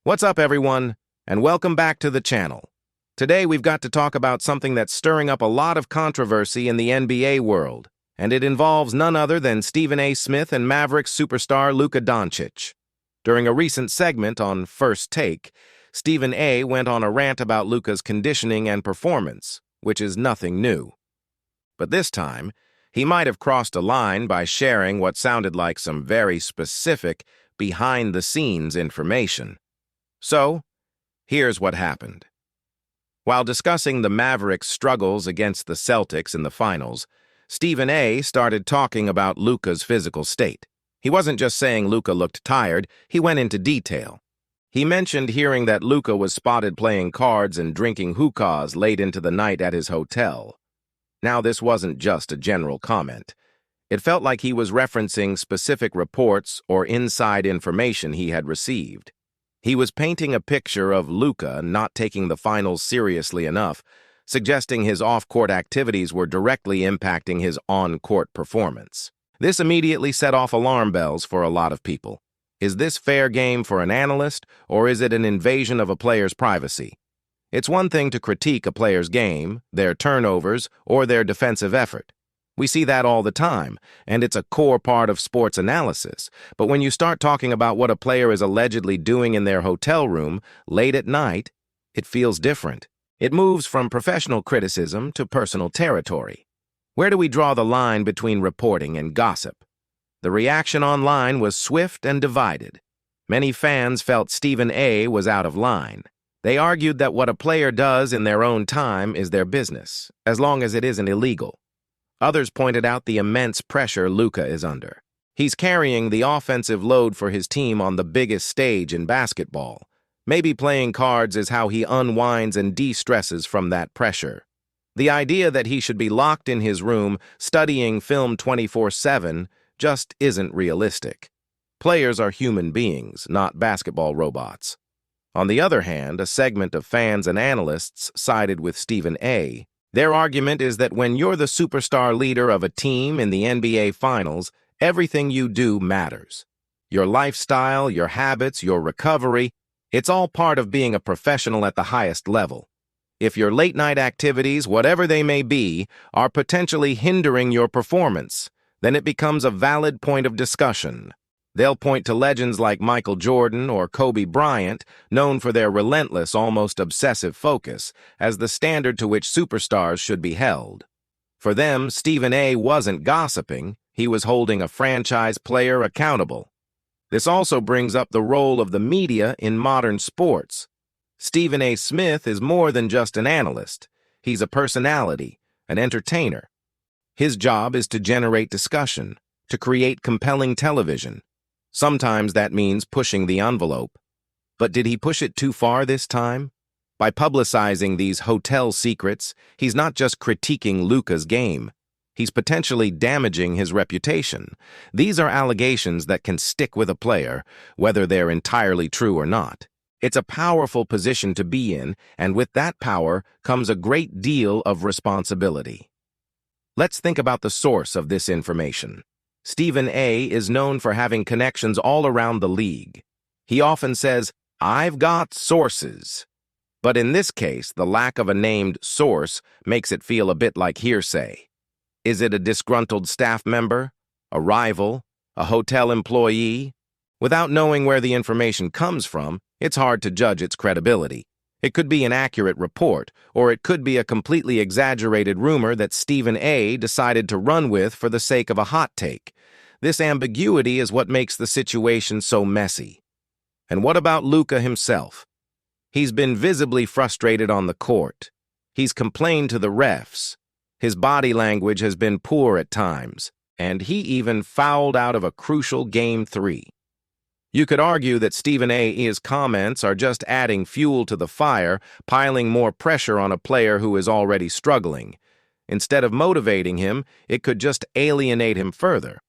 What's up, everyone, and welcome back to the channel. Today we've got to talk about something that's stirring up a lot of controversy in the NBA world, and it involves none other than Stephen A. Smith and Mavericks superstar Luka Dončić. During a recent segment on First Take, Stephen A. went on a rant about Luka's conditioning and performance, which is nothing new. But this time, he might have crossed a line by sharing what sounded like some very specific, behind-the-scenes information. So, here's what happened. While discussing the Mavericks' struggles against the Celtics in the finals, Stephen A. started talking about Luka's physical state. He wasn't just saying Luka looked tired, he went into detail. He mentioned hearing that Luka was spotted playing cards and drinking hookahs late into the night at his hotel. Now, this wasn't just a general comment. It felt like he was referencing specific reports or inside information he had received. He was painting a picture of Luka not taking the finals seriously enough, suggesting his off-court activities were directly impacting his on-court performance. This immediately set off alarm bells for a lot of people. Is this fair game for an analyst, or is it an invasion of a player's privacy? It's one thing to critique a player's game, their turnovers, or their defensive effort. We see that all the time, and it's a core part of sports analysis. But when you start talking about what a player is allegedly doing in their hotel room late at night, it feels different. It moves from professional criticism to personal territory. Where do we draw the line between reporting and gossip? The reaction online was swift and divided. Many fans felt Stephen A. was out of line. They argued that what a player does in their own time is their business, as long as it isn't illegal. Others pointed out the immense pressure Luka is under. He's carrying the offensive load for his team on the biggest stage in basketball. Maybe playing cards is how he unwinds and de-stresses from that pressure. The idea that he should be locked in his room studying film 24/7 just isn't realistic. Players are human beings, not basketball robots. On the other hand, a segment of fans and analysts sided with Stephen A. Their argument is that when you're the superstar leader of a team in the NBA Finals, everything you do matters. Your lifestyle, your habits, your recovery, it's all part of being a professional at the highest level. If your late-night activities, whatever they may be, are potentially hindering your performance, then it becomes a valid point of discussion. They'll point to legends like Michael Jordan or Kobe Bryant, known for their relentless, almost obsessive focus, as the standard to which superstars should be held. For them, Stephen A. wasn't gossiping, he was holding a franchise player accountable. This also brings up the role of the media in modern sports. Stephen A. Smith is more than just an analyst. He's a personality, an entertainer. His job is to generate discussion, to create compelling television. Sometimes that means pushing the envelope. But did he push it too far this time? By publicizing these hotel secrets, he's not just critiquing Luka's game. He's potentially damaging his reputation. These are allegations that can stick with a player, whether they're entirely true or not. It's a powerful position to be in, and with that power comes a great deal of responsibility. Let's think about the source of this information. Stephen A. is known for having connections all around the league. He often says, "I've got sources." But in this case, the lack of a named source makes it feel a bit like hearsay. Is it a disgruntled staff member, a rival, a hotel employee? Without knowing where the information comes from, it's hard to judge its credibility. It could be an accurate report, or it could be a completely exaggerated rumor that Stephen A. decided to run with for the sake of a hot take. This ambiguity is what makes the situation so messy. And what about Luka himself? He's been visibly frustrated on the court. He's complained to the refs. His body language has been poor at times, and he even fouled out of a crucial Game 3. You could argue that Stephen A.'s comments are just adding fuel to the fire, piling more pressure on a player who is already struggling. Instead of motivating him, it could just alienate him further.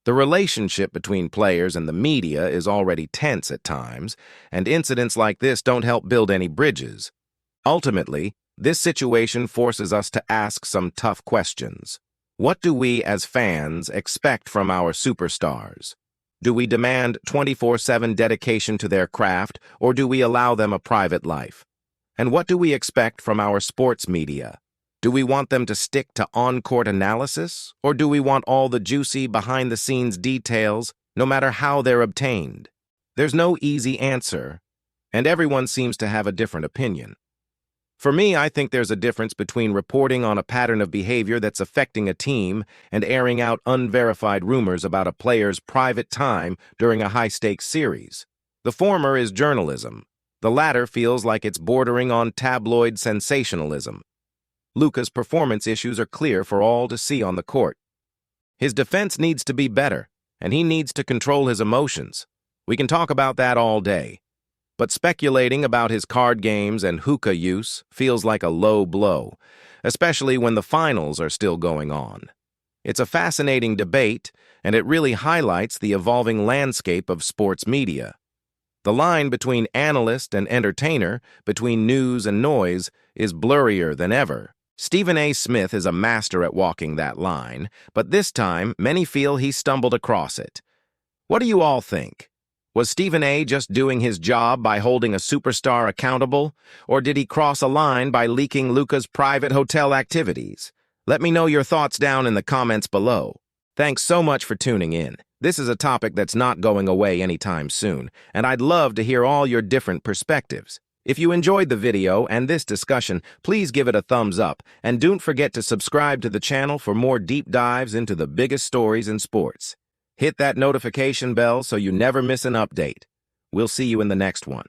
The relationship between players and the media is already tense at times, and incidents like this don't help build any bridges. Ultimately, this situation forces us to ask some tough questions. What do we as fans expect from our superstars? Do we demand 24/7 dedication to their craft, or do we allow them a private life? And what do we expect from our sports media? Do we want them to stick to on-court analysis, or do we want all the juicy behind-the-scenes details, no matter how they're obtained? There's no easy answer, and everyone seems to have a different opinion. For me, I think there's a difference between reporting on a pattern of behavior that's affecting a team and airing out unverified rumors about a player's private time during a high-stakes series. The former is journalism. The latter feels like it's bordering on tabloid sensationalism. Luka's performance issues are clear for all to see on the court. His defense needs to be better, and he needs to control his emotions. We can talk about that all day. But speculating about his card games and hookah use feels like a low blow, especially when the finals are still going on. It's a fascinating debate, and it really highlights the evolving landscape of sports media. The line between analyst and entertainer, between news and noise, is blurrier than ever. Stephen A. Smith is a master at walking that line, but this time, many feel he stumbled across it. What do you all think? Was Stephen A. just doing his job by holding a superstar accountable, or did he cross a line by leaking Luka's private hotel activities? Let me know your thoughts down in the comments below. Thanks so much for tuning in. This is a topic that's not going away anytime soon, and I'd love to hear all your different perspectives. If you enjoyed the video and this discussion, please give it a thumbs up, and don't forget to subscribe to the channel for more deep dives into the biggest stories in sports. Hit that notification bell so you never miss an update. We'll see you in the next one.